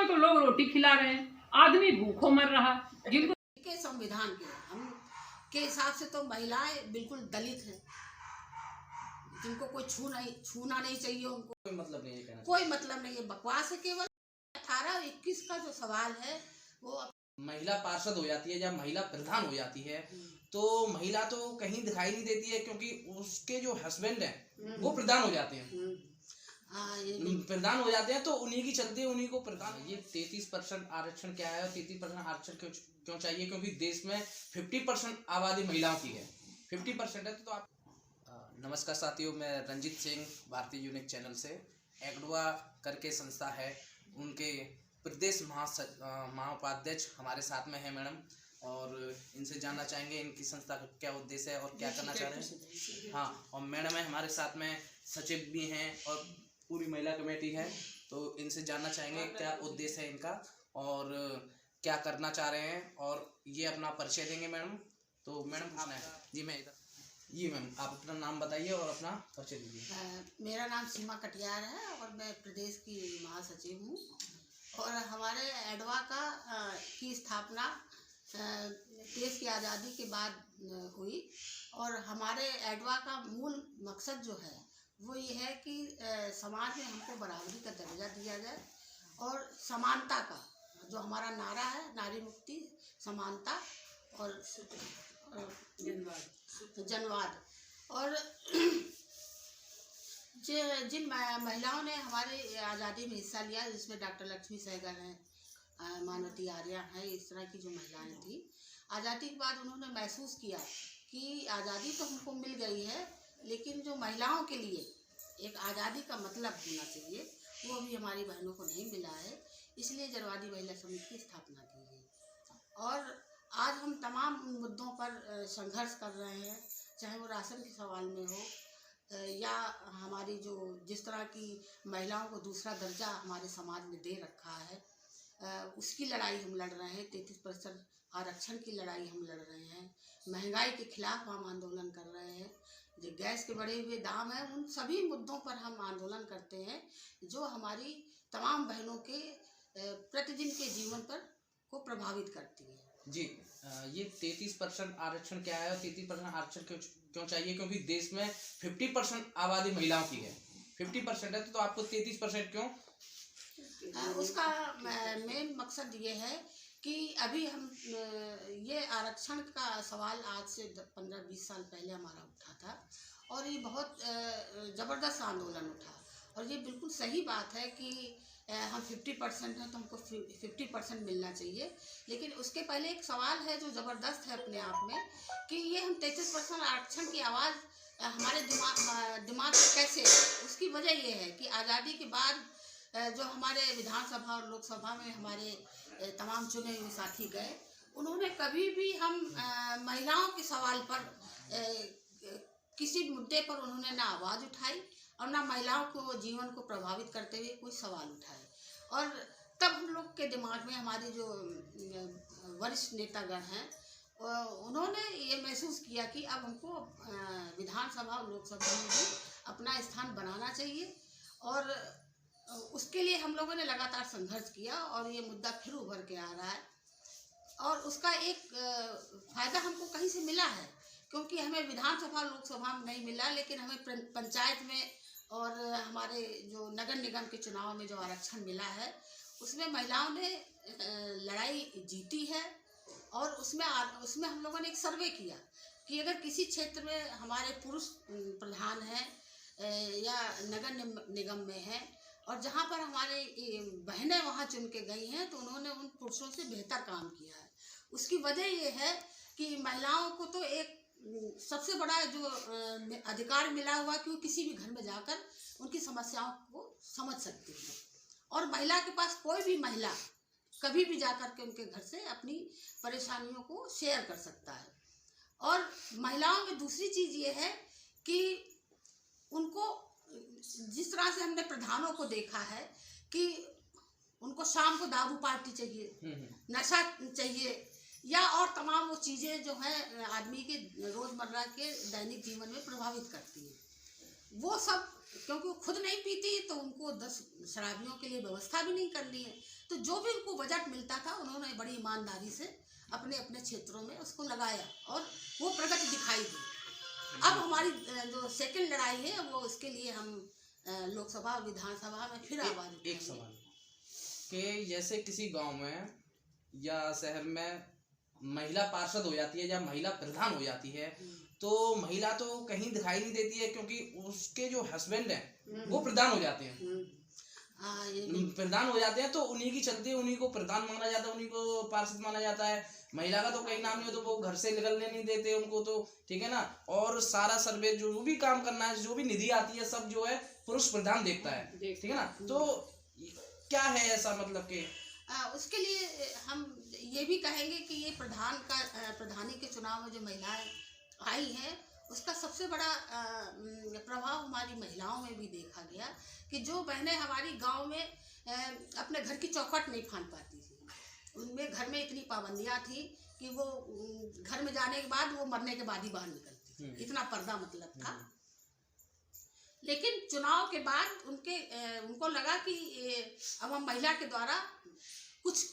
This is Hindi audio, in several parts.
को लोग रोटी खिला रहे हैं, आदमी भूखों मर रहा। जिनको के संविधान के हम के हिसाब से तो महिलाएं बिल्कुल दलित हैं, जिनको कोई छूना नहीं चाहिए, उनको कोई मतलब नहीं है, कोई मतलब नहीं है, बकवास है। केवल 18 और 21 का जो सवाल है वो महिला पार्षद हो जाती है या महिला प्रधान हो जाती है तो महिला तो कहीं दिखाई नहीं देती है, क्योंकि उसके जो हस्बैंड हैं वो प्रधान हो जाते हैं। प्रधान हो जाते हैं तो उन्हीं की चलती है, उन्हीं को प्रधान। ये 33% आरक्षण क्या है और 33% आरक्षण क्यों चाहिए? क्योंकि देश में 50% आबादी महिलाओं की है, 50% है। तो आप नमस्कार साथियों, मैं रंजीत सिंह भारतीय यूनिक चैनल से। एगडुआ करके संस्था है, उनके प्रदेश महाउपाध्यक्ष हमारे साथ में है मैडम, और इनसे जानना चाहेंगे इनकी संस्था का क्या उद्देश्य है और क्या करना चाह रहे हैं। हाँ, और मैडम है हमारे साथ में, सचिव भी हैं और पूरी महिला कमेटी है, तो इनसे जानना चाहेंगे क्या उद्देश्य है इनका और क्या करना चाह रहे हैं, और ये अपना परिचय देंगे मैडम। तो मैडम पूछना है जी, मैं इधर जी मैम, आप अपना नाम बताइए और अपना परिचय दीजिए। मेरा नाम सीमा कटियार है और मैं प्रदेश की महासचिव हूँ। और हमारे एडवा की स्थापना देश की आज़ादी के बाद हुई, और हमारे एडवा का मूल मकसद जो है वो ये है कि समाज में हमको बराबरी का दर्जा दिया जाए, और समानता का जो हमारा नारा है, नारी मुक्ति, समानता और जनवाद। और जिन महिलाओं ने हमारे आज़ादी में हिस्सा लिया, जिसमें डॉक्टर लक्ष्मी सहगल हैं, मानवती आर्या हैं, इस तरह की जो महिलाएं थी, आज़ादी के बाद उन्होंने महसूस किया कि आज़ादी तो हमको मिल गई है, लेकिन जो महिलाओं के लिए एक आज़ादी का मतलब होना चाहिए वो अभी हमारी बहनों को नहीं मिला है। इसलिए जरवादी महिला समिति की स्थापना की गई, और आज हम तमाम मुद्दों पर संघर्ष कर रहे हैं, चाहे वो राशन के सवाल में हो या हमारी जो जिस तरह की महिलाओं को दूसरा दर्जा हमारे समाज में दे रखा है, उसकी लड़ाई हम लड़ रहे हैं। 33% आरक्षण की लड़ाई हम लड़ रहे हैं। महंगाई के खिलाफ हम आंदोलन कर रहे हैं। जो गैस के बढ़े हुए दाम हैं, उन सभी मुद्दों पर हम आंदोलन करते हैं जो हमारी तमाम बहनों के प्रतिदिन के जीवन को प्रभावित करती है। जी, ये 33% आरक्षण क्या है और 33% आरक्षण क्यों चाहिए? क्योंकि देश में 50% आबादी महिलाओं की है, 50% है, तो आपको 33% क्यों? उसका मेन मकसद ये है कि अभी हम ये आरक्षण का सवाल आज से 15-20 साल पहले हमारा उठा था, और ये बहुत ज़बरदस्त आंदोलन उठा, और ये बिल्कुल सही बात है कि हम 50% हैं तो हमको 50% मिलना चाहिए। लेकिन उसके पहले एक सवाल है जो ज़बरदस्त है अपने आप में, कि ये हम 33% आरक्षण की आवाज़ हमारे दिमाग में कैसे? उसकी वजह ये है कि आज़ादी के बाद जो हमारे विधानसभा और लोकसभा में हमारे तमाम चुने हुए साथी गए, उन्होंने कभी भी हम महिलाओं के सवाल पर किसी मुद्दे पर उन्होंने ना आवाज़ उठाई और ना महिलाओं को जीवन को प्रभावित करते हुए कोई सवाल उठाए। और तब हम लोग के दिमाग में हमारे जो वरिष्ठ नेतागण हैं, उन्होंने ये महसूस किया कि अब हमको विधानसभा और लोकसभा में भी अपना स्थान बनाना चाहिए, और उसके लिए हम लोगों ने लगातार संघर्ष किया, और ये मुद्दा फिर उभर के आ रहा है। और उसका एक फ़ायदा हमको कहीं से मिला है, क्योंकि हमें विधानसभा लोकसभा में नहीं मिला, लेकिन हमें पंचायत में और हमारे जो नगर निगम के चुनाव में जो आरक्षण मिला है, उसमें महिलाओं ने लड़ाई जीती है। और उसमें हम लोगों ने एक सर्वे किया कि अगर किसी क्षेत्र में हमारे पुरुष प्रधान हैं या नगर निगम में हैं, और जहाँ पर हमारे बहनें वहाँ चुन के गई हैं, तो उन्होंने उन पुरुषों से बेहतर काम किया है। उसकी वजह ये है कि महिलाओं को तो एक सबसे बड़ा जो अधिकार मिला हुआ कि वो किसी भी घर में जाकर उनकी समस्याओं को समझ सकती है, और महिला के पास कोई भी महिला कभी भी जाकर के उनके घर से अपनी परेशानियों को शेयर कर सकता है। और महिलाओं में दूसरी चीज़ ये है कि उनको जिस तरह से हमने प्रधानों को देखा है कि उनको शाम को दारू पार्टी चाहिए, नशा चाहिए, या और तमाम वो चीज़ें जो हैं आदमी के रोज़मर्रा के दैनिक जीवन में प्रभावित करती हैं, वो सब क्योंकि वो खुद नहीं पीती तो उनको 10 शराबियों के लिए व्यवस्था भी नहीं करनी है, तो जो भी उनको बजट मिलता था उन्होंने बड़ी ईमानदारी से अपने अपने क्षेत्रों में उसको लगाया और वो प्रगति दिखाई दी। अब हमारी जो सेकंड लड़ाई है वो उसके लिए हम लोकसभा और विधानसभा में फिर आवाज उठाएंगे। एक सवाल कि जैसे किसी गांव में या शहर में महिला पार्षद हो जाती है या महिला प्रधान हो जाती है, तो महिला तो कहीं दिखाई नहीं देती है क्योंकि उसके जो हस्बैंड हैं वो प्रधान हो जाते हैं। प्रधान हो जाते हैं तो उन्हीं की चलती है, उन्हीं को प्रधान माना जाता है, उन्हीं को पार्षद माना जाता है। महिला का तो कहीं नाम नहीं हो, तो वो घर से निकलने नहीं देते उनको, तो ठीक है ना। और सारा सर्वे जो भी काम करना है, जो भी निधि आती है, सब जो है पुरुष प्रधान देखता है, ठीक है ना। तो क्या है ऐसा मतलब कि उसके लिए हम ये भी कहेंगे कि ये प्रधानी के चुनाव में जो महिलाएं आई हैं उसका सबसे बड़ा प्रभाव हमारी महिलाओं में भी देखा गया कि जो बहनें हमारी गांव में अपने घर की चौखट नहीं फांद पाती थी, उनमें घर में इतनी पाबंदियां थी कि वो घर में जाने के बाद वो मरने के बाद ही बाहर निकलती थी, इतना पर्दा मतलब था। लेकिन चुनाव के बाद उनको लगा कि अब हम महिला के द्वारा कुछ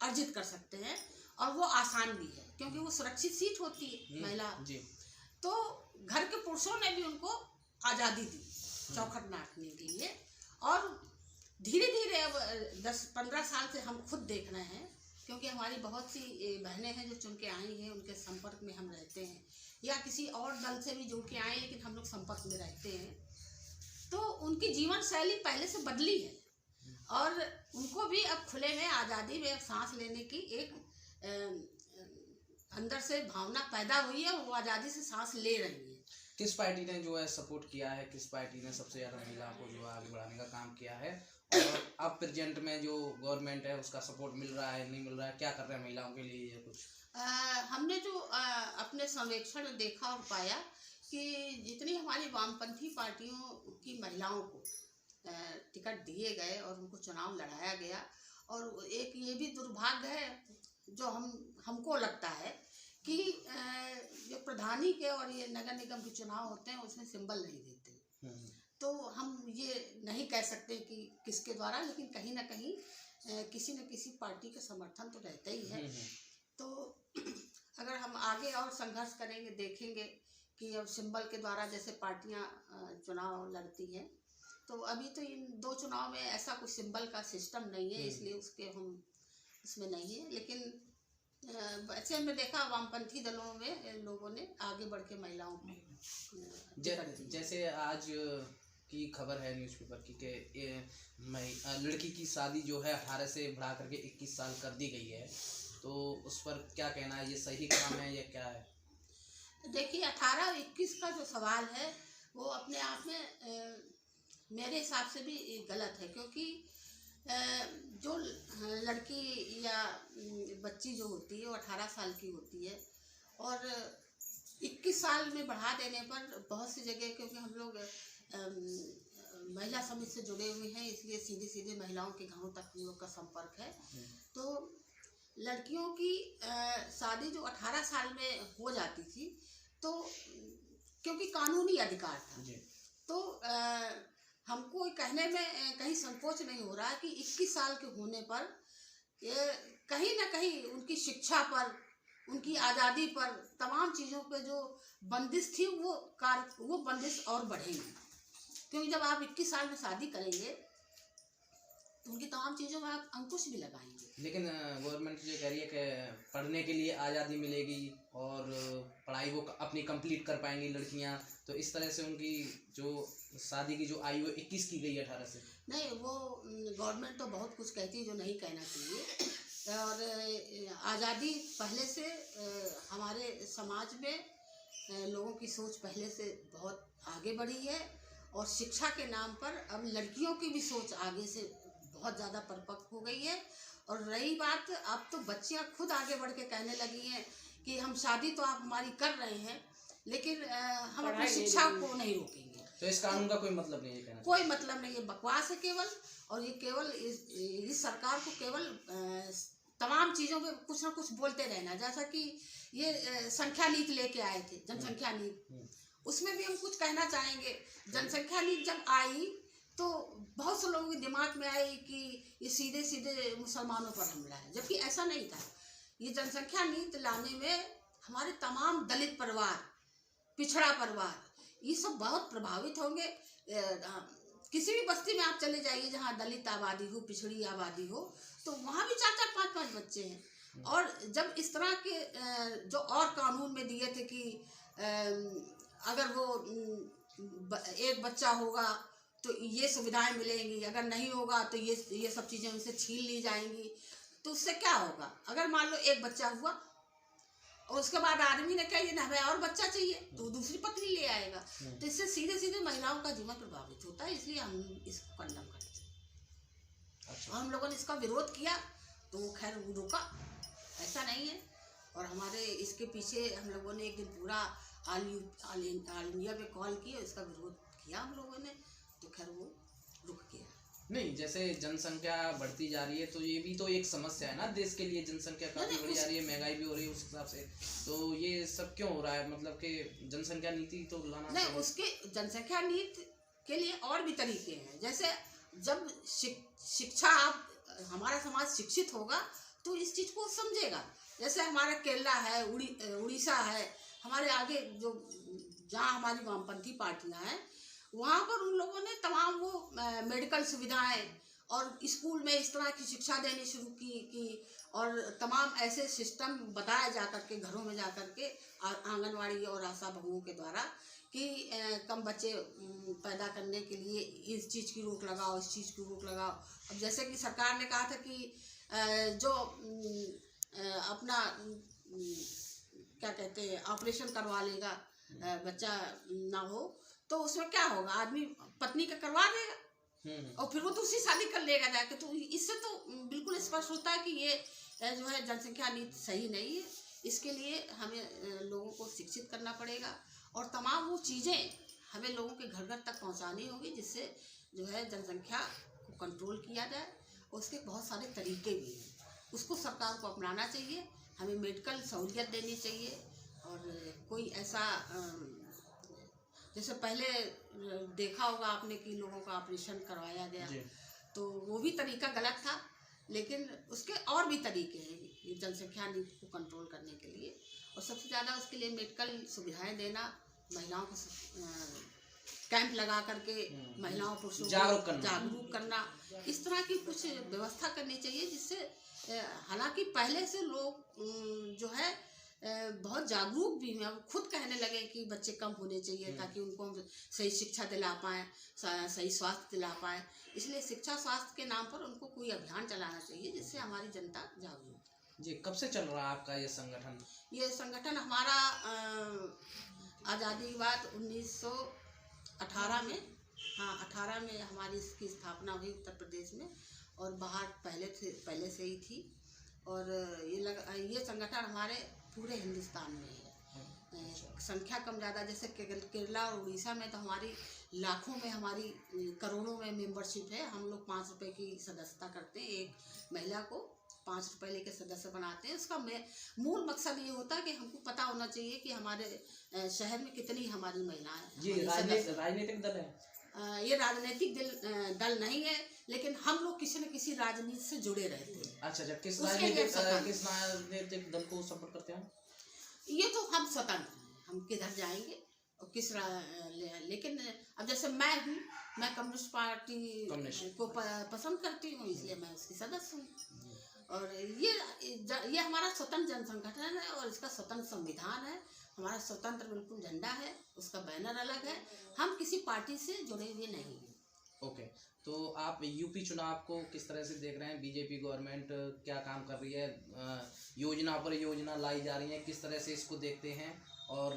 अर्जित कर सकते हैं और वो आसान भी है क्योंकि वो सुरक्षित सीट होती है महिला। तो घर के पुरुषों ने भी उनको आज़ादी दी चौखट नाटने के लिए। और धीरे धीरे अब 10-15 साल से हम खुद देख रहे हैं क्योंकि हमारी बहुत सी बहनें हैं जो चुन के आई हैं, उनके संपर्क में हम रहते हैं, या किसी और दल से भी जुड़ के आए लेकिन हम लोग संपर्क में रहते हैं। तो उनकी जीवन शैली पहले से बदली है और उनको भी अब खुले में आज़ादी में सांस लेने की एक अंदर से भावना पैदा हुई है, वो आज़ादी से सांस ले रही है। किस पार्टी ने जो है सपोर्ट किया है, किस पार्टी ने सबसे ज़्यादा महिलाओं को जो है आगे बढ़ाने का काम किया है, और अब प्रेजेंट में जो गवर्नमेंट है उसका सपोर्ट मिल रहा है नहीं मिल रहा है, क्या कर रहे हैं महिलाओं के लिए ये कुछ? हमने जो अपने सर्वेक्षण में देखा और पाया कि जितनी हमारी वामपंथी पार्टियों की महिलाओं को टिकट दिए गए और उनको चुनाव लड़ाया गया, और एक ये भी दुर्भाग्य है जो हमको लगता है कि जो प्रधानी के और ये नगर निगम के चुनाव होते हैं उसमें सिंबल नहीं देते। तो हम ये नहीं कह सकते कि किसके द्वारा, लेकिन कहीं ना कहीं किसी न किसी पार्टी का समर्थन तो रहता ही है। तो अगर हम आगे और संघर्ष करेंगे, देखेंगे कि अब सिंबल के द्वारा जैसे पार्टियां चुनाव लड़ती हैं, तो अभी तो इन 2 चुनाव में ऐसा कोई सिंबल का सिस्टम नहीं है, इसलिए उसके हम इसमें नहीं है। लेकिन वैसे हमने देखा वामपंथी दलों में लोगों ने आगे बढ़ के महिलाओं को जैसे आज की खबर है न्यूज़पेपर की कि लड़की की शादी जो है 18 से बढ़ा करके 21 साल कर दी गई है, तो उस पर क्या कहना है? ये सही काम है या क्या है? देखिए 18 और 21 का जो सवाल है वो अपने आप में मेरे हिसाब से भी गलत है, क्योंकि जो लड़की या बच्ची जो होती है वो 18 साल की होती है और 21 साल में बढ़ा देने पर बहुत सी जगह, क्योंकि हम लोग महिला समिति से जुड़े हुए हैं इसलिए सीधे सीधे महिलाओं के घरों तक हम लोग का संपर्क है। तो लड़कियों की शादी जो 18 साल में हो जाती थी, तो क्योंकि कानूनी अधिकार था, तो हमको कहने में कहीं संकोच नहीं हो रहा कि 21 साल के होने पर ये कहीं ना कहीं उनकी शिक्षा पर, उनकी आज़ादी पर, तमाम चीज़ों पे जो बंदिश थी वो बंदिश और बढ़ेगी। क्योंकि जब आप 21 साल में शादी करेंगे तो उनकी तमाम चीज़ों में आप अंकुश भी लगाएंगे। लेकिन गवर्नमेंट ये कह रही है कि पढ़ने के लिए आज़ादी मिलेगी और पढ़ाई वो अपनी कंप्लीट कर पाएंगी लड़कियां, तो इस तरह से उनकी जो शादी की जो आयु 21 की गई है 18 से। नहीं, वो गवर्नमेंट तो बहुत कुछ कहती है जो नहीं कहना चाहिए। और आज़ादी पहले से हमारे समाज में लोगों की सोच पहले से बहुत आगे बढ़ी है और शिक्षा के नाम पर अब लड़कियों की भी सोच आगे से बहुत ज़्यादा परिपक्व हो गई है। और रही बात, अब तो बच्चियां खुद आगे बढ़ के कहने लगी हैं कि हम शादी तो आप हमारी कर रहे हैं लेकिन हम अपनी शिक्षा को नहीं रोकेंगे। तो इस कानून का कोई मतलब नहीं है कहना? कोई मतलब नहीं है, बकवास है केवल। और ये केवल इस सरकार को केवल तमाम चीज़ों पे कुछ ना कुछ बोलते रहना। जैसा कि ये संख्या नीति लेके आए थे, जनसंख्या नीति, उसमें भी हम कुछ कहना चाहेंगे। जनसंख्या नीति जब आई तो बहुत से लोगों के दिमाग में आई कि ये सीधे सीधे मुसलमानों पर हमला है, जबकि ऐसा नहीं था। ये जनसंख्या नीति लाने में हमारे तमाम दलित परिवार, पिछड़ा परिवार, ये सब बहुत प्रभावित होंगे। किसी भी बस्ती में आप चले जाइए जहाँ दलित आबादी हो, पिछड़ी आबादी हो, तो वहाँ भी 4-4, 5-5 बच्चे हैं। और जब इस तरह के जो और कानून में दिए थे कि अगर वो एक बच्चा होगा तो ये सुविधाएं मिलेंगी, अगर नहीं होगा तो ये सब चीज़ें उनसे छीन ली जाएंगी, तो उससे क्या होगा? अगर मान लो एक बच्चा हुआ और उसके बाद आदमी ने कहा ये ना हमें और बच्चा चाहिए, तो दूसरी पत्नी ले आएगा, तो इससे सीधे सीधे महिलाओं का जीवन प्रभावित होता है। इसलिए हम इसको कंडम करते हैं। और हम लोगों ने इसका विरोध किया तो वो खैर रुका, ऐसा नहीं है। और हमारे इसके पीछे हम लोगों ने एक दिन पूरा ऑल इंडिया पे कॉल किया, इसका विरोध किया हम लोगों ने, तो खैर वो रुक गया। नहीं, जैसे जनसंख्या बढ़ती जा रही है तो ये भी तो एक समस्या है ना देश के लिए। जनसंख्या काफी बढ़ी जा रही है, महंगाई भी हो रही है उस हिसाब से, तो ये सब क्यों हो रहा है? मतलब कि जनसंख्या नीति तो लाना नहीं, चाहिए। उसके जनसंख्या नीति के लिए और भी तरीके हैं। जैसे जब शिक्षा, आप हमारा समाज शिक्षित होगा तो इस चीज़ को समझेगा। जैसे हमारा केरला है, उड़ीसा है, हमारे आगे जो जहाँ हमारी वामपंथी पार्टियाँ हैं, वहाँ पर उन लोगों ने तमाम वो मेडिकल सुविधाएं और स्कूल में इस तरह की शिक्षा देनी शुरू की और तमाम ऐसे सिस्टम बताया जा करके घरों में जा करके आंगनवाड़ी और आशा बहुओं के द्वारा कि कम बच्चे पैदा करने के लिए इस चीज़ की रोक लगाओ, इस चीज़ की रोक लगाओ। अब जैसे कि सरकार ने कहा था कि जो अपना क्या कहते हैं ऑपरेशन करवा लेगा बच्चा ना हो, तो उसमें क्या होगा, आदमी पत्नी का करवा देगा और फिर वो दूसरी शादी कर लेगा जाके। तो इससे तो बिल्कुल स्पष्ट होता है कि ये जो है जनसंख्या नीति सही नहीं है। इसके लिए हमें लोगों को शिक्षित करना पड़ेगा और तमाम वो चीज़ें हमें लोगों के घर घर तक पहुंचानी होगी, जिससे जो है जनसंख्या को कंट्रोल किया जाए। और उसके बहुत सारे तरीके भी हैं, उसको सरकार को अपनाना चाहिए। हमें मेडिकल सहूलियत देनी चाहिए और कोई ऐसा जैसे पहले देखा होगा आपने कि लोगों का ऑपरेशन करवाया गया, तो वो भी तरीका गलत था, लेकिन उसके और भी तरीके हैं ये जनसंख्या नीति को कंट्रोल करने के लिए। और सबसे ज़्यादा उसके लिए मेडिकल सुविधाएं देना, महिलाओं को कैंप लगा करके महिलाओं पुरुषों को जागरूक करना, इस तरह की कुछ व्यवस्था करनी चाहिए, जिससे हालांकि पहले से लोग जो है बहुत जागरूक भी हैं, खुद कहने लगे कि बच्चे कम होने चाहिए ताकि उनको हम सही शिक्षा दिला पाएँ, सही स्वास्थ्य दिला पाएँ। इसलिए शिक्षा स्वास्थ्य के नाम पर उनको कोई अभियान चलाना चाहिए जिससे हमारी जनता जागरूक। जी, कब से चल रहा है आपका ये संगठन? ये संगठन हमारा आज़ादी के बाद 1918 में, हाँ 18 में हमारी इसकी स्थापना हुई उत्तर प्रदेश में, और बाहर पहले से ही थी। और ये संगठन हमारे पूरे हिंदुस्तान में है। संख्या कम ज़्यादा, जैसे केरला और उड़ीसा में तो हमारी लाखों में, हमारी करोड़ों में मेंबरशिप है। हम लोग 5 रुपए की सदस्यता करते हैं, एक महिला को 5 रुपए लेके सदस्य बनाते हैं। उसका मूल मकसद ये होता है कि हमको पता होना चाहिए कि हमारे शहर में कितनी हमारी महिलाएं हैं। ये राजनीतिक दल है? ये राजनीतिक दल नहीं है, लेकिन हम लोग किसी न किसी राजनीति से जुड़े रहते हैं। अच्छा, किस राजनीतिक दल को सपोर्ट करते हैं? ये तो हम स्वतंत्र हैं, हम किधर जाएंगे और लेकिन अब जैसे मैं हूँ, मैं कम्युनिस्ट पार्टी को पसंद करती हूँ, इसलिए मैं उसकी सदस्य हूँ। और ये हमारा स्वतंत्र जन संगठन है और इसका स्वतंत्र संविधान है, हमारा स्वतंत्र बिल्कुल झंडा है, उसका बैनर अलग है, हम किसी पार्टी से जुड़े हुए नहीं हैं। ओके, तो आप यूपी चुनाव को किस तरह से देख रहे हैं? बीजेपी गवर्नमेंट क्या काम कर रही है, योजना पर योजना लाई जा रही है, किस तरह से इसको देखते हैं? और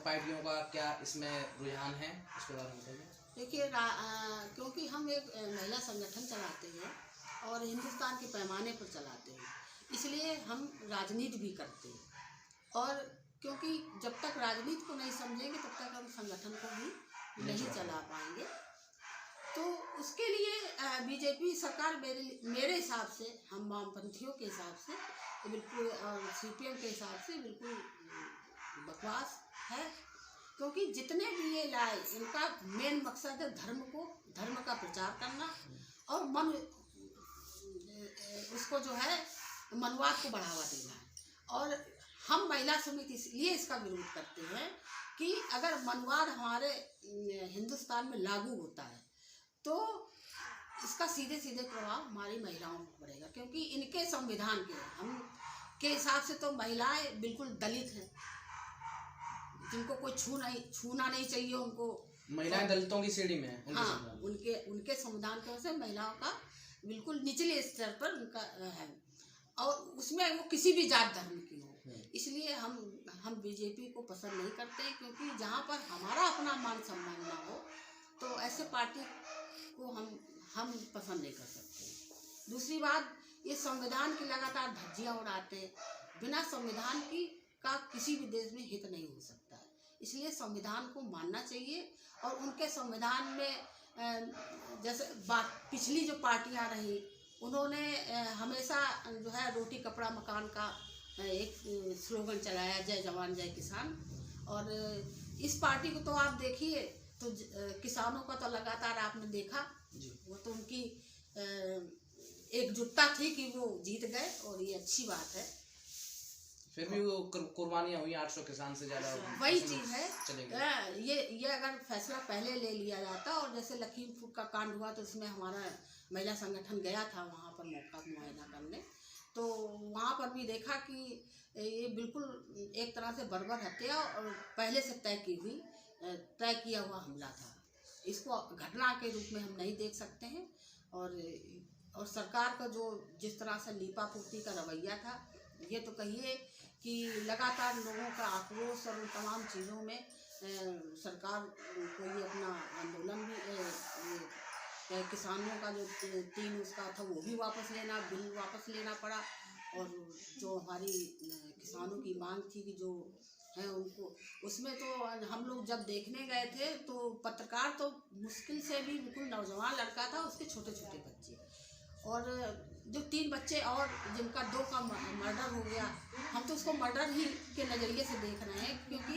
पार्टियों का क्या इसमें रुझान है, इसके बारे में बताइए। देखिए, क्योंकि हम एक महिला संगठन चलाते हैं और हिंदुस्तान के पैमाने पर चलाते हैं, इसलिए हम राजनीति भी करते हैं। और क्योंकि जब तक राजनीति को नहीं समझेंगे तब तक हम संगठन को भी नहीं चला पाएंगे। तो उसके लिए बीजेपी सरकार मेरे हिसाब से, हम वामपंथियों के हिसाब से बिल्कुल, और सीपीएम के हिसाब से बिल्कुल बकवास है। क्योंकि जितने भी ये लाए इनका मेन मकसद है धर्म का प्रचार करना और उसको जो है मनवाद को बढ़ावा देना है। और हम महिला समिति इसलिए इसका विरोध करते हैं कि अगर मनवाद हमारे हिंदुस्तान में लागू होता है तो इसका सीधे सीधे प्रभाव हमारी महिलाओं पर पड़ेगा, क्योंकि इनके संविधान के हिसाब से तो महिलाएं बिल्कुल दलित हैं, जिनको कोई छूना नहीं चाहिए उनको। महिलाएं दलितों की श्रेणी में है। हाँ, उनके संविधान की वजह से महिलाओं का बिल्कुल निचले स्तर पर उनका है, और उसमें वो किसी भी जात धर्म की हो। इसलिए हम बीजेपी को पसंद नहीं करते हैं, क्योंकि जहाँ पर हमारा अपना मान सम्मान ना हो तो ऐसे पार्टी को हम पसंद नहीं कर सकते। दूसरी बात, ये संविधान की लगातार धज्जियाँ उड़ाते हैं। बिना संविधान का किसी भी देश में हित नहीं हो सकता है, इसलिए संविधान को मानना चाहिए। और उनके संविधान में जैसे पिछली जो पार्टियां रही उन्होंने हमेशा जो है रोटी कपड़ा मकान का एक स्लोगन चलाया, जय जवान जय किसान। और इस पार्टी को तो आप देखिए तो किसानों का तो लगातार आपने देखा, वो तो उनकी एकजुटता थी कि वो जीत गए, और ये अच्छी बात है। फिर भी वो कुर्बानियां हुई 800 किसान से ज्यादा। वही चीज है, ये अगर फैसला पहले ले लिया जाता, और जैसे लखीमपुर का कांड हुआ तो उसमें हमारा महिला संगठन गया था वहाँ पर मौका मुआयना करने, तो वहाँ पर भी देखा कि ये बिल्कुल एक तरह से बर्बर हत्या और पहले से तय किया हुआ हमला था। इसको घटना के रूप में हम नहीं देख सकते हैं। और सरकार का जो जिस तरह से लीपापोती का रवैया था, ये तो कहिए कि लगातार लोगों का आक्रोश और तमाम चीज़ों में सरकार को ये अपना आंदोलन भी किसानों का जो 3 उसका था वो भी बिल वापस लेना पड़ा। और जो हमारी किसानों की मांग थी कि जो है उनको, उसमें तो हम लोग जब देखने गए थे तो पत्रकार तो मुश्किल से भी बिल्कुल नौजवान लड़का था, उसके छोटे छोटे बच्चे, और जो 3 बच्चे और जिनका 2 का मर्डर हो गया, हम तो उसको मर्डर ही के नज़रिए से देख रहे हैं। क्योंकि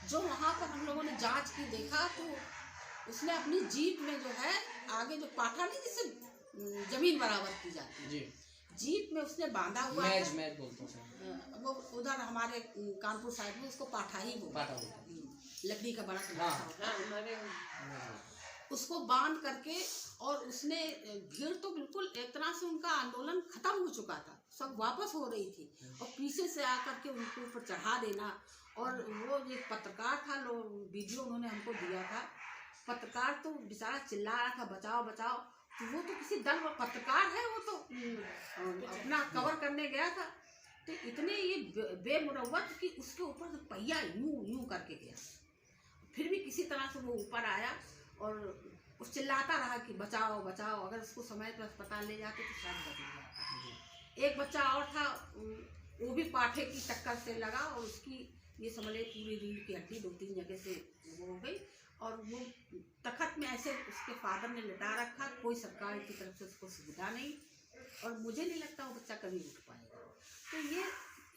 जो वहाँ पर हम लोगों ने जांच की देखा तो उसने अपनी जीप में जो है आगे जो पाठा नहीं जिससे जमीन बराबर की जाती है, जीप में उसने बांधा हुआ मैच बोलते हैं वो उधर हमारे कानपुर साइड में उसको पाठा ही बोलते, लकड़ी का बड़ा उसको बांध करके, और उसने भीड़ तो बिल्कुल एक तरह से उनका आंदोलन खत्म हो चुका था, सब वापस हो रही थी, और पीछे से आकर के उनके ऊपर चढ़ा देना। और वो एक पत्रकार था, वीडियो उन्होंने हमको दिया था, पत्रकार तो बेचारा चिल्ला रहा था बचाओ बचाओ, तो वो तो किसी दल में पत्रकार है, वो तो अपना कवर करने गया था, तो इतने ये बेमुरव्वत कि उसके ऊपर पहिया यूं करके गया, फिर भी किसी तरह से वो ऊपर आया और उस चिल्लाता रहा कि बचाओ बचाओ। अगर उसको समय पर अस्पताल ले जाते तो शायद बच जाता। एक बच्चा और था, वो भी पाठे की टक्कर से लगा, और उसकी ये समझ पूरी रीढ़ की हड्डी 2-3 जगह से वो हो गई, और वो तखत में ऐसे उसके फादर ने लिटा रखा, कोई सरकार की तरफ से उसको सुविधा नहीं, और मुझे नहीं लगता वो बच्चा कभी उठ पाएगा। तो ये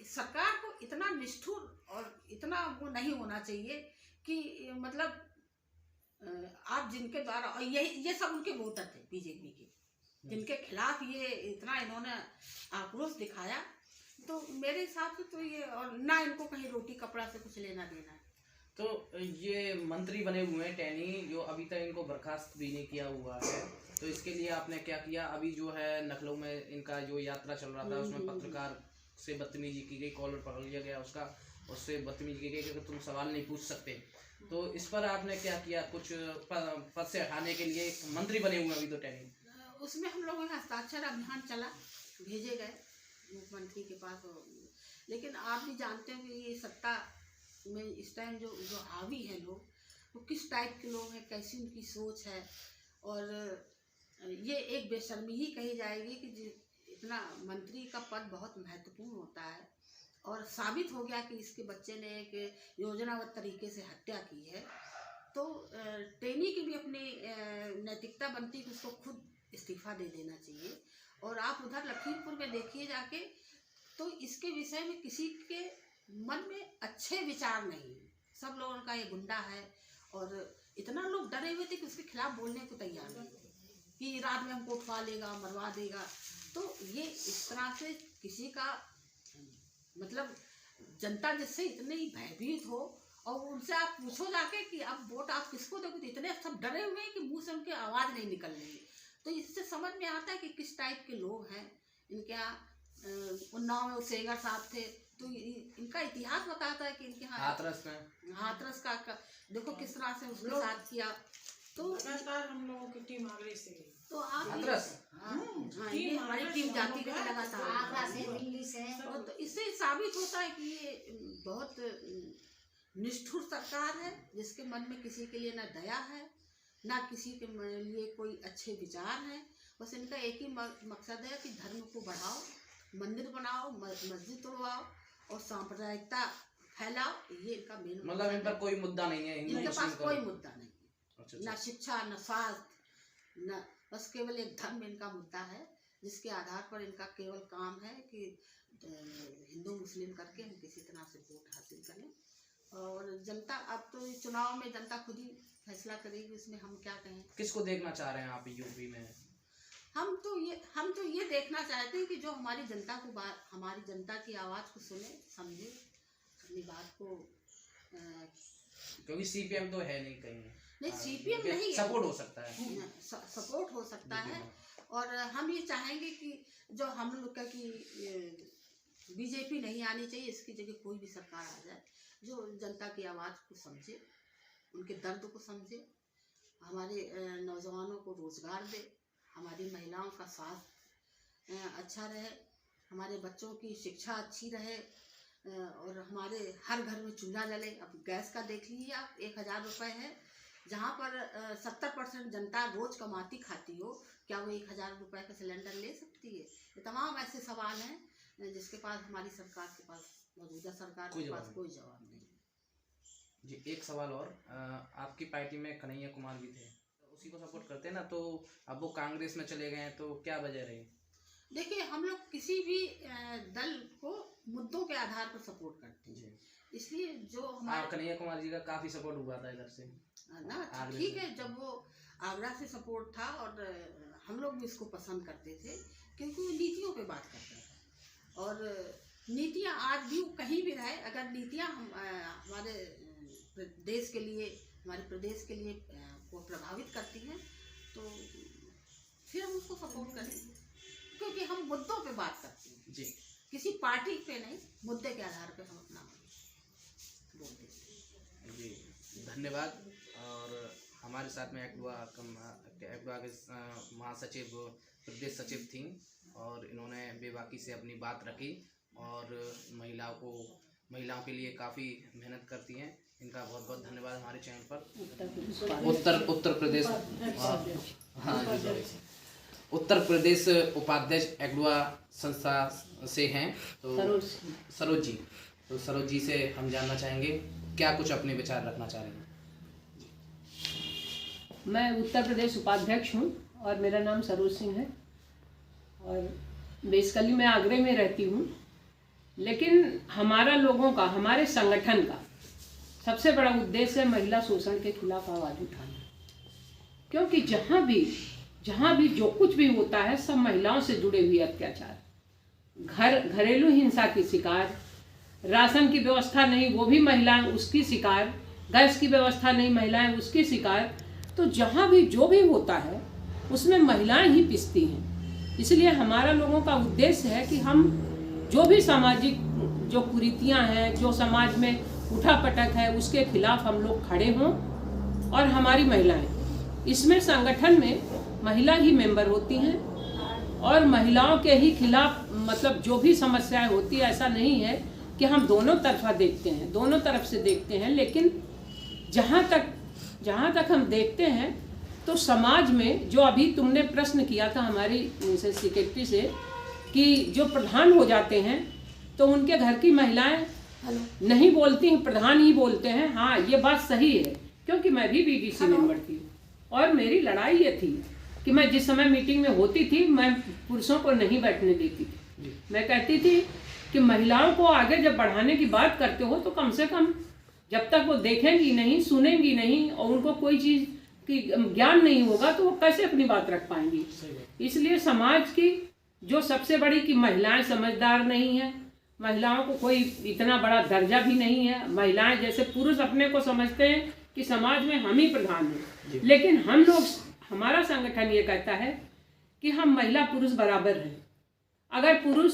सरकार को इतना निष्ठुर और इतना वो नहीं होना चाहिए कि मतलब आप जिनके द्वारा, और ये सब उनके वोटर थे बीजेपी के, जिनके खिलाफ ये इतना इन्होंने आक्रोश दिखाया, तो मेरे हिसाब से तो ये, और ना इनको कहीं रोटी कपड़ा से कुछ लेना देना है। तो ये मंत्री बने हुए हैं टैनी, जो अभी तक इनको बर्खास्त भी नहीं किया हुआ है, तो इसके लिए आपने क्या किया? अभी जो है लखनऊ में इनका जो यात्रा चल रहा था उसमें पत्रकार से बदतमीजी की गई, कॉलर पकड़ लिया गया उसका, उससे बदतमीजी की गई कि तुम सवाल नहीं पूछ सकते, तो इस पर आपने क्या किया? कुछ पद से हटाने के लिए मंत्री बने हुए अभी तो टैनी, उसमें हम लोगों का हस्ताक्षर अभियान चला, भेजे गए मुख्यमंत्री के पास। लेकिन आप भी जानते हैं कि ये सत्ता में इस टाइम जो हावी है लोग, वो किस टाइप के लोग हैं, कैसी उनकी सोच है, और ये एक बेशर्मी ही कही जाएगी कि इतना मंत्री का पद बहुत महत्वपूर्ण होता है, और साबित हो गया कि इसके बच्चे ने एक योजनाबद्ध तरीके से हत्या की है, तो टैनी की भी अपनी नैतिकता बनती कि उसको खुद इस्तीफा दे देना चाहिए। और आप उधर लखीमपुर में देखिए जाके, तो इसके विषय में किसी के मन में अच्छे विचार नहीं, सब लोगों का ये गुंडा है। और इतना लोग डरे हुए थे कि उसके खिलाफ बोलने को तैयार नहीं थे कि रात में हमको उठवा लेगा, मरवा देगा। तो ये इस तरह से किसी का मतलब जनता जिससे इतने ही भयभीत हो और उनसे आप पूछो जाके कि अब वोट आप किसको दोगे, तो इतने सब डरे हुए हैं कि मुंह से उनकी आवाज़ नहीं निकल रही। तो इससे समझ में आता है कि किस टाइप के लोग हैं। इनके यहाँ उन्नाव में उसेगर साहब थे, तो इनका इतिहास बताता है कि इनके यहाँ हाथरस का देखो किस तरह से उसके साथ किया। तो लगातार हम लोगों की टीम आगरे से गई, तो आप ये हमारी टीम जाती रही आगरा लगातार से, दिल्ली से। तो इससे साबित होता है कि ये बहुत निष्ठुर सरकार है, जिसके मन में किसी के लिए ना दया है, ना किसी के लिए कोई अच्छे विचार हैं। बस इनका एक ही मकसद है कि धर्म को बढ़ाओ, मंदिर बनाओ, मस्जिद तोड़वाओ और सांप्रदायिकता फैलाओ। ये इनका मेन मतलब इन पर कोई मुद्दा नहीं है, इनके पास कोई मुद्दा नहीं। अच्छा, ना शिक्षा, न स्वास्थ्य, न बस केवल एक धर्म इनका मुद्दा है, जिसके आधार पर इनका केवल काम है कि हिंदू मुस्लिम करके हम किसी तरह से वोट हासिल करें। और जनता अब तो चुनाव में जनता खुद ही फैसला करेगी, उसमें हम क्या कहें। किसको देखना चाह रहे हैं आप यूपी में? हम तो ये देखना चाहते हैं कि जो हमारी जनता को हमारी जनता की आवाज़ को सुने, समझे, अपनी बात को क्योंकि सीपीएम तो है नहीं कहीं। नहीं, सीपीएम नहीं है, सपोर्ट हो सकता है, सपोर्ट हो सकता है। और हम ये चाहेंगे कि जो हम लोग का कि बीजेपी नहीं आनी चाहिए, इसकी जगह कोई भी सरकार आ जाए जो जनता की आवाज़ को समझे, उनके दर्द को समझे, हमारे नौजवानों को रोज़गार दे, हमारी महिलाओं का स्वास्थ्य अच्छा रहे, हमारे बच्चों की शिक्षा अच्छी रहे और हमारे हर घर में चूल्हा जले। अब गैस का देख लीजिए आप, 1000 रुपये है, जहाँ पर 70% जनता रोज़ कमाती खाती हो, क्या वो 1000 रुपये का सिलेंडर ले सकती है? ये तमाम ऐसे सवाल हैं जिसके पास हमारी सरकार के पास, मौजूदा सरकार के पास कोई जवाब नहीं है। जी, एक सवाल और, आपकी पार्टी में कन्हैया कुमार भी थे, उसी को सपोर्ट करते हैं ना, तो अब वो कांग्रेस में चले गए हैं, तो क्या वजह रही? देखिए, हम लोग किसी भी दल को मुद्दों के आधार पर सपोर्ट करते हैं, इसलिए जो हमारे कन्हैया कुमार जी का काफी सपोर्ट हुआ था इधर से ना, ठीक है, जब वो आगरा से सपोर्ट था और हम लोग भी इसको पसंद करते थे क्योंकि वो नीतियों पे बात करता था। और नीतियाँ आज भी कहीं भी रहे, अगर नीतियाँ हमारे देश के लिए, हमारे प्रदेश के लिए को प्रभावित करती हैं तो फिर हम उसको सपोर्ट करेंगे, क्योंकि हम मुद्दों पे बात करते हैं जी, किसी पार्टी पे नहीं, मुद्दे के आधार पे हम अपना बोलते हैं। जी, धन्यवाद। और हमारे साथ में एक्डुआ के महासचिव, प्रदेश सचिव थी और इन्होंने बेबाकी से अपनी बात रखी और महिलाओं के लिए काफ़ी मेहनत करती हैं। इनका बहुत बहुत धन्यवाद हमारे चैनल पर। उत्तर प्रदेश उत्तर प्रदेश उपाध्यक्ष एक्डुआ संस्था से हैं, तो सरोज जी, तो सरोज जी से हम जानना चाहेंगे क्या कुछ अपने विचार रखना चाह रहे हैं। मैं उत्तर प्रदेश उपाध्यक्ष हूँ और मेरा नाम सरोज सिंह है और बेसिकली मैं आगरे में रहती हूँ। लेकिन हमारा लोगों का, हमारे संगठन का सबसे बड़ा उद्देश्य है महिला शोषण के खिलाफ आवाज़ उठाना, क्योंकि जहाँ भी जो कुछ भी होता है सब महिलाओं से जुड़े हुए अत्याचार, घरेलू हिंसा की शिकार, राशन की व्यवस्था नहीं वो भी महिलाएं उसकी शिकार, गैस की व्यवस्था नहीं महिलाएं उसकी शिकार। तो जहाँ भी जो भी होता है उसमें महिलाएं ही पिसती हैं। इसलिए हमारा लोगों का उद्देश्य है कि हम जो भी सामाजिक जो कुरीतियाँ हैं, जो समाज में उठापटक है, उसके खिलाफ हम लोग खड़े हों। और हमारी महिलाएं इसमें संगठन में महिला ही मेंबर होती हैं और महिलाओं के ही खिलाफ मतलब जो भी समस्याएं होती है, ऐसा नहीं है कि हम दोनों तरफा देखते हैं, दोनों तरफ से देखते हैं, लेकिन जहाँ तक हम देखते हैं तो समाज में जो अभी तुमने प्रश्न किया था हमारी सेक्रेटरी से कि जो प्रधान हो जाते हैं तो उनके घर की महिलाएं नहीं बोलती हैं, प्रधान ही बोलते हैं। हाँ, ये बात सही है, क्योंकि मैं भी बीडीसी मेंबर थी और मेरी लड़ाई ये थी कि मैं जिस समय मीटिंग में होती थी मैं पुरुषों को नहीं बैठने देती थी। मैं कहती थी कि महिलाओं को आगे जब बढ़ाने की बात करते हो तो कम से कम जब तक वो देखेंगी नहीं, सुनेंगी नहीं और उनको कोई चीज़ की ज्ञान नहीं होगा तो वो कैसे अपनी बात रख पाएंगी। इसलिए समाज की जो सबसे बड़ी कि महिलाएं समझदार नहीं है, महिलाओं को कोई इतना बड़ा दर्जा भी नहीं है। महिलाएं जैसे पुरुष अपने को समझते हैं कि समाज में हम ही प्रधान हैं, लेकिन हम लोग, हमारा संगठन ये कहता है कि हम महिला पुरुष बराबर हैं। अगर पुरुष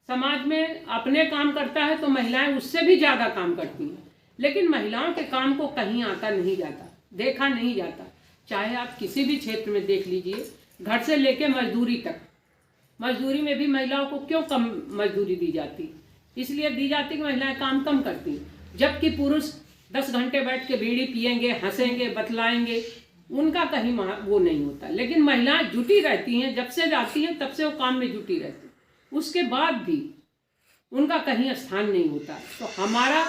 समाज में अपने काम करता है तो महिलाएं उससे भी ज़्यादा काम करती हैं, लेकिन महिलाओं के काम को कहीं आता नहीं जाता, देखा नहीं जाता। चाहे आप किसी भी क्षेत्र में देख लीजिए, घर से लेके मजदूरी तक, मजदूरी में भी महिलाओं को क्यों कम मजदूरी दी जाती? इसलिए दी जाती कि महिलाएं काम कम करती, जबकि पुरुष 10 घंटे बैठ के बीड़ी पिएंगे, हंसेंगे, बतलाएंगे, उनका कहीं वो नहीं होता। लेकिन महिलाएं जुटी रहती हैं, जब से जाती हैं तब से वो काम में जुटी रहती, उसके बाद भी उनका कहीं स्थान नहीं होता। तो हमारा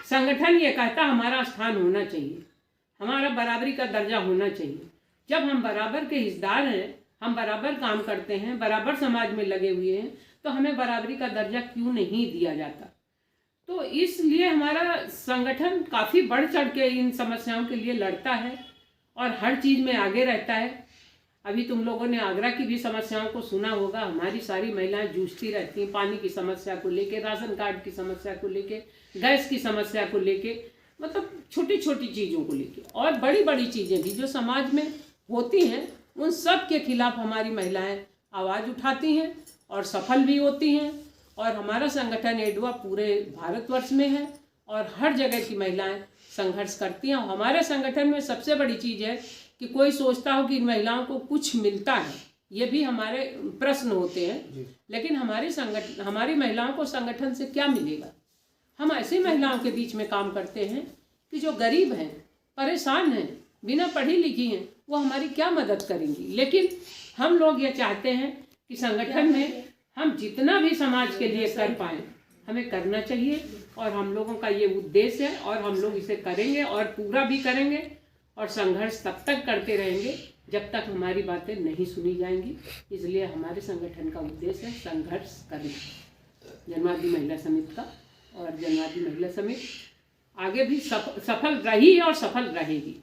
संगठन ये कहता हमारा स्थान होना चाहिए, हमारा बराबरी का दर्जा होना चाहिए। जब हम बराबर के हिस्सेदार हैं, हम बराबर काम करते हैं, बराबर समाज में लगे हुए हैं, तो हमें बराबरी का दर्जा क्यों नहीं दिया जाता? तो इसलिए हमारा संगठन काफ़ी बढ़ चढ़ के इन समस्याओं के लिए लड़ता है और हर चीज़ में आगे रहता है। अभी तुम लोगों ने आगरा की भी समस्याओं को सुना होगा। हमारी सारी महिलाएं जूझती रहती हैं पानी की समस्या को लेके, राशन कार्ड की समस्या को लेके, गैस की समस्या को लेके, मतलब छोटी छोटी चीज़ों को लेके, और बड़ी बड़ी चीज़ें भी जो समाज में होती हैं उन सब के खिलाफ हमारी महिलाएं आवाज़ उठाती हैं और सफल भी होती हैं। और हमारा संगठन एडवा पूरे भारतवर्ष में है और हर जगह की महिलाएं संघर्ष करती हैं। और हमारे संगठन में सबसे बड़ी चीज़ है कि कोई सोचता हो कि इन महिलाओं को कुछ मिलता है, ये भी हमारे प्रश्न होते हैं। लेकिन हमारी महिलाओं को संगठन से क्या मिलेगा? हम ऐसी महिलाओं के बीच में काम करते हैं कि जो गरीब हैं, परेशान हैं, बिना पढ़ी लिखी हैं, वो हमारी क्या मदद करेंगी। लेकिन हम लोग ये चाहते हैं कि संगठन में हम जितना भी समाज के लिए कर पाएँ हमें करना चाहिए, और हम लोगों का ये उद्देश्य है और हम लोग इसे करेंगे और पूरा भी करेंगे। और संघर्ष तब तक करते रहेंगे जब तक हमारी बातें नहीं सुनी जाएंगी। इसलिए हमारे संगठन का उद्देश्य है संघर्ष करना। जनवादी महिला समिति का, और जनवादी महिला समिति आगे भी सफल रही है और सफल रहेगी।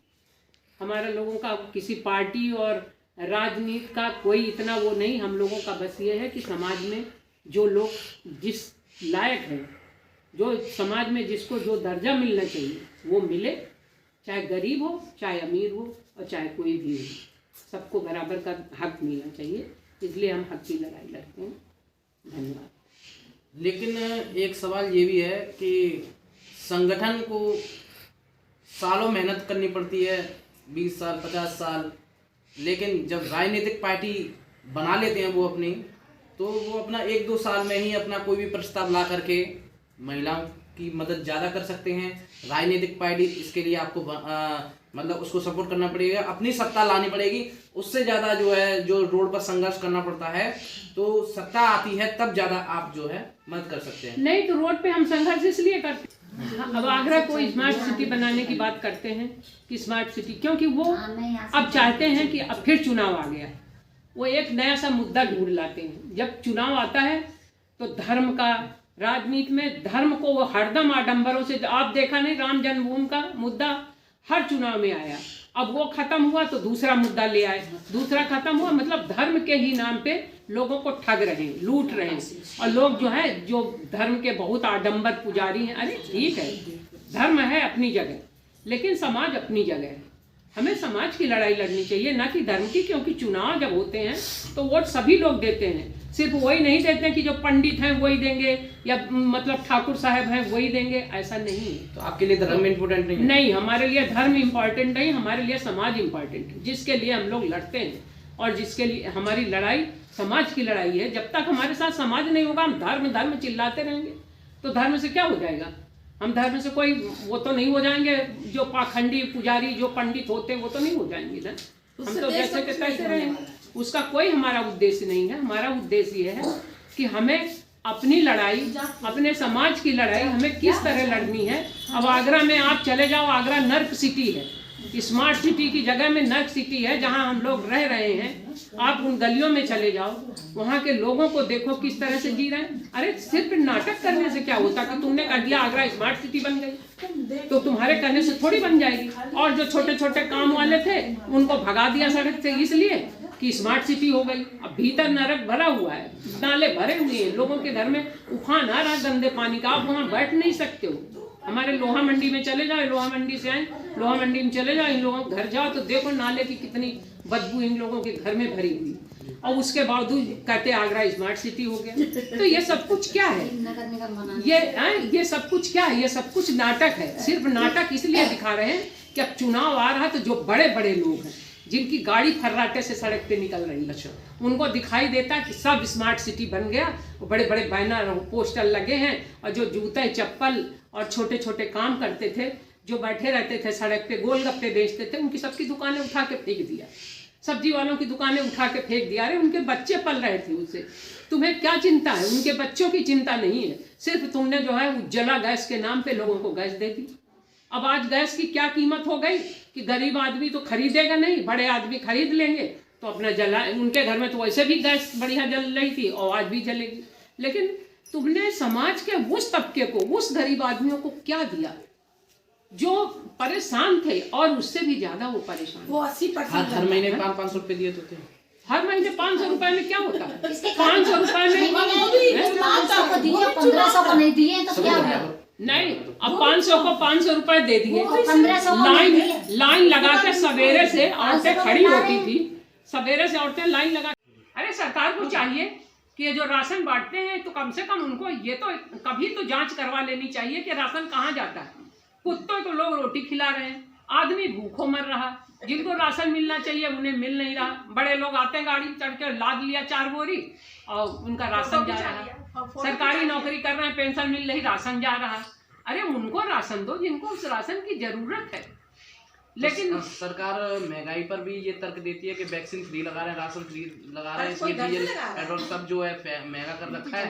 हमारे लोगों का किसी पार्टी और राजनीति का कोई इतना वो नहीं, हम लोगों का बस ये है कि समाज में जो लोग जिस लायक हैं, जो समाज में जिसको जो दर्जा मिलना चाहिए वो मिले, चाहे गरीब हो, चाहे अमीर हो, और चाहे कोई भी हो, सबको बराबर का हक मिलना चाहिए। इसलिए हम हक की लड़ाई लड़ते हैं। धन्यवाद। लेकिन एक सवाल ये भी है कि संगठन को सालों मेहनत करनी पड़ती है, 20 साल 50 साल, लेकिन जब राजनीतिक पार्टी बना लेते हैं वो अपनी, तो वो अपना 1-2 साल में ही अपना कोई भी प्रस्ताव ला करके महिलाओं की मदद ज़्यादा कर सकते हैं। राजनीतिक पार्टी इसके लिए आपको मतलब उसको सपोर्ट करना पड़ेगा, अपनी सत्ता लानी पड़ेगी। उससे ज़्यादा जो है, जो रोड पर संघर्ष करना पड़ता है, तो सत्ता आती है तब ज़्यादा आप जो है मदद कर सकते हैं। नहीं तो रोड पे हम संघर्ष इसलिए करते हैं। अब आगरा को स्मार्ट सिटी बनाने की बात करते हैं कि स्मार्ट सिटी, क्योंकि वो अब चाहते हैं कि अब फिर चुनाव आ गया, वो एक नया सा मुद्दा ढूंढ लाते हैं। जब चुनाव आता है तो धर्म का, राजनीति में धर्म को वो हरदम आडंबरों से, आप देखा नहीं, राम जन्मभूमि का मुद्दा हर चुनाव में आया, अब वो खत्म हुआ तो दूसरा मुद्दा ले आए, दूसरा खत्म हुआ, मतलब धर्म के ही नाम पे लोगों को ठग रहे हैं, लूट रहे हैं। और लोग जो है, जो धर्म के बहुत आडंबर पुजारी हैं, अरे ठीक है, धर्म है अपनी जगह, लेकिन समाज अपनी जगह है। हमें समाज की लड़ाई लड़नी चाहिए, ना कि धर्म की, क्योंकि चुनाव जब होते हैं तो वोट सभी लोग देते हैं, सिर्फ वही नहीं देते हैं कि जो पंडित हैं वही देंगे, या मतलब ठाकुर साहब हैं वही देंगे, ऐसा नहीं है। तो आपके लिए धर्म इम्पोर्टेंट नहीं है? नहीं, हमारे लिए धर्म इम्पोर्टेंट नहीं, हमारे लिए समाज इम्पोर्टेंट है, जिसके लिए हम लोग लड़ते हैं और जिसके लिए हमारी लड़ाई समाज की लड़ाई है। जब तक हमारे साथ समाज नहीं होगा, हम धर्म धर्म चिल्लाते रहेंगे तो धर्म से क्या हो जाएगा? हम धर्म से कोई वो तो नहीं हो जाएंगे, जो पाखंडी पुजारी जो पंडित होते हैं वो तो नहीं हो जाएंगे ना, हम तो जैसे के तैसे रहेंगे। उसका कोई हमारा उद्देश्य नहीं है। हमारा उद्देश्य ये है कि हमें अपनी लड़ाई, अपने समाज की लड़ाई हमें किस तरह लड़नी है। अब आगरा में आप चले जाओ, आगरा नर्क सिटी है, स्मार्ट सिटी की जगह में नर्क सिटी है जहां हम लोग रह रहे हैं। आप उन गलियों में चले जाओ, वहां के लोगों को देखो किस तरह से जी रहे हैं। अरे सिर्फ नाटक करने से क्या होता कि तुमने कह दिया आगरा स्मार्ट सिटी बन गई, तो तुम्हारे कहने से थोड़ी बन जाएगी। और जो छोटे छोटे काम वाले थे उनको भगा दिया सड़क से इसलिए कि स्मार्ट सिटी हो गई। अब भीतर नरक भरा हुआ है, नाले भरे हुए हैं, लोगों के घर में उफान आ रहा है गंदे पानी का, आप वहाँ बैठ नहीं सकते हो। हमारे लोहा मंडी में चले जाओ, लोहा मंडी से आए, लोहा मंडी में चले जाओ, इन लोगों के घर जाओ तो देखो नाले की कितनी बदबू इन लोगों के घर में भरी हुई, और उसके बावजूद कहते आगरा स्मार्ट सिटी हो गया। तो ये सब कुछ क्या है? ये सब कुछ क्या है? ये सब कुछ नाटक है। सिर्फ नाटक इसलिए दिखा रहे हैं कि अब चुनाव आ रहा है तो जो बड़े बड़े लोग हैं जिनकी गाड़ी फर्राटे से सड़क पे निकल रही है, उनको दिखाई देता है कि सब स्मार्ट सिटी बन गया, बड़े बड़े बैनर पोस्टर लगे हैं, और जो जूते चप्पल और छोटे छोटे काम करते थे, जो बैठे रहते थे सड़क पे गोलगप्पे बेचते थे, उनकी सबकी दुकानें उठा के फेंक दिया। सब्जी वालों की दुकानें उठा के फेंक दिया। अरे उनके बच्चे पल रहे थे उससे, तुम्हें क्या चिंता है? उनके बच्चों की चिंता नहीं है, सिर्फ तुमने जो है उज्ज्वला गैस के नाम पे लोगों को गैस दे दी। अब आज गैस की क्या कीमत हो गई कि गरीब आदमी तो खरीदेगा नहीं, बड़े आदमी खरीद लेंगे तो अपना जला। उनके घर में तो वैसे भी गैस बढ़िया जल रही थी और आज भी जलेगी। लेकिन तुमने समाज के उस तबके को, उस गरीब आदमियों को क्या दिया जो परेशान थे, और उससे भी ज्यादा वो परेशान। वो 80% हर महीने 500 रुपए दिए तो थे। हर महीने 500 रुपए में क्या होता है? 500 रुपए में 500 को दिए, 1500 को नहीं दिए तो क्या हुआ? नहीं, अब 500 को 500 रुपए दे दिए। 1500 लाइन लगा के सवेरे से औरतें खड़ी होती थी, सवेरे से औरतें लाइन लगा। अरे सरकार को चाहिए कि ये जो राशन बांटते हैं तो कम से कम उनको ये तो कभी तो जांच करवा लेनी चाहिए कि राशन कहाँ जाता है। कुत्तों को लोग रोटी खिला रहे हैं, आदमी भूखों मर रहा, जिनको राशन मिलना चाहिए उन्हें मिल नहीं रहा। बड़े लोग आते हैं गाड़ी चढ़ के, लाद लिया 4 बोरी और उनका राशन जा रहा। सरकारी नौकरी कर रहे हैं, पेंशन मिल रही, राशन जा रहा। अरे उनको राशन दो जिनको उस राशन की जरूरत है। लेकिन सरकार महंगाई पर भी ये तर्क देती है कि वैक्सीन फ्री लगा रहे हैं, राशन फ्री लगा रहे हैं, इसलिए डीजल पेट्रोल सब जो है महंगा कर रखा है।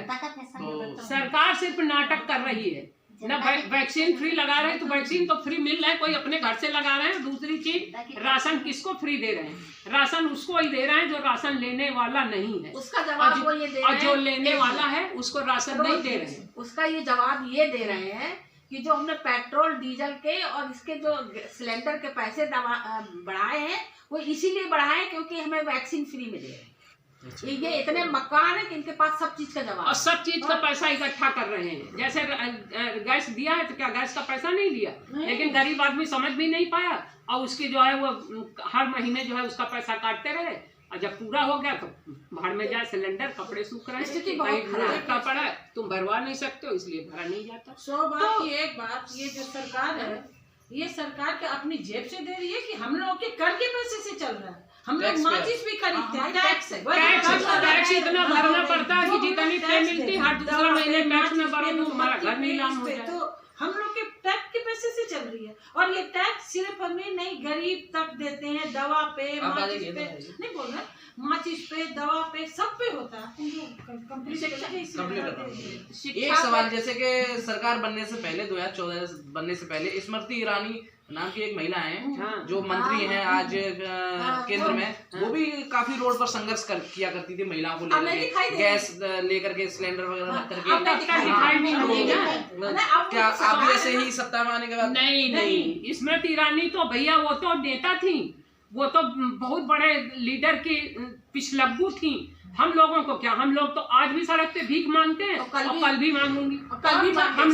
तो सरकार सिर्फ नाटक कर रही है ना। वैक्सीन फ्री लगा रहे हैं तो वैक्सीन तो फ्री मिल रहा है, कोई अपने घर से लगा रहे हैं। दूसरी चीज, राशन किसको फ्री दे रहे हैं? राशन उसको ही दे रहे हैं जो राशन लेने वाला नहीं है। उसका जवाब वो ये दे रहे हैं, और जो लेने वाला है उसको राशन नहीं दे रहे हैं। उसका ये जवाब ये दे रहे हैं कि जो हमने पेट्रोल डीजल के और इसके जो सिलेंडर के पैसे बढ़ाए हैं वो इसीलिए बढ़ाए क्योंकि हमें वैक्सीन फ्री में दे रहे हैं। ये इतने मकान है कि इनके पास सब चीज का जवाब, और सब चीज का पैसा इकट्ठा कर रहे हैं। जैसे गैस दिया है तो क्या गैस का पैसा नहीं दिया? लेकिन गरीब आदमी समझ भी नहीं पाया और उसके जो है वो हर महीने जो है उसका पैसा काटते रहे, और जब पूरा हो गया तो भाड़ में जाए सिलेंडर, कपड़े सूख रहे हैं, बहुत पड़ा है, तुम भरवा नहीं सकते हो इसलिए भरा नहीं जाता। बात की एक बात, ये जो सरकार है ये सरकार के अपनी जेब से दे रही है कि हम लोगों के कर के पैसे से चल रहा है। हम लोग माचिस भी खरीदते हैं, टैक्स इतना भरना पड़ता है कि जितनी पे मिलती हर दूसरा महीने टैक्स में भरो तो तुम्हारा घर नीलाम हो जाए। तो हम लोग के टैक्स के पैसे से चल रही है, और ये टैक्स सिर्फ हमें नहीं गरीब तक देते हैं। दवा पे, माचिस पे नहीं बोल रहे, माचिस पे, दवा पे, सब पे होता है। एक सवाल, जैसे कि सरकार बनने से पहले 2014 बनने से पहले स्मृति ईरानी नाम की एक महिला है जो मंत्री हैं आज केंद्र में, वो भी काफी रोड पर संघर्ष किया करती थी महिलाओं को लेकर, गैस लेकर के, सिलेंडर वगैरह रख करके। क्या आप ऐसे ही सत्ता में आने के बाद? नहीं, स्मृति ईरानी तो भैया वो तो नेता थी, वो तो बहुत बड़े लीडर की पिछलग्गू थी। हम लोगों को क्या, हम लोग तो आज भी सड़क पे भीख मांगते हैं और कल भी मांगूंगी। हम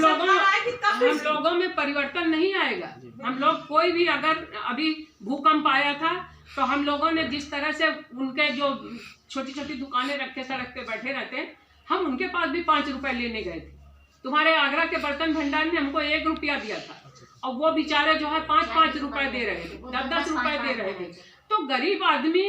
लोगों में परिवर्तन नहीं आएगा। हम लोग कोई भी, अगर अभी भूकंप आया था तो हम लोगों ने जिस तरह से उनके जो छोटी छोटी दुकानें रख के सड़क पे बैठे रहते हैं, हम उनके पास भी 5 रुपए लेने गए थे। तुम्हारे आगरा के बर्तन भंडार ने हमको 1 रुपया दिया था और वो बेचारे जो है 5-5 रुपए दे रहे थे, 10-10 रुपए दे रहे थे। तो गरीब आदमी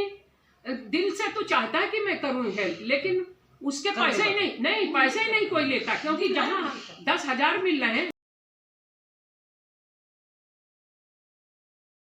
दिल से तो चाहता है कि मैं करूं हेल्प, लेकिन उसके पैसे ही नहीं पैसे ही नहीं कोई लेता, क्योंकि जहाँ 10,000 मिल रहे हैं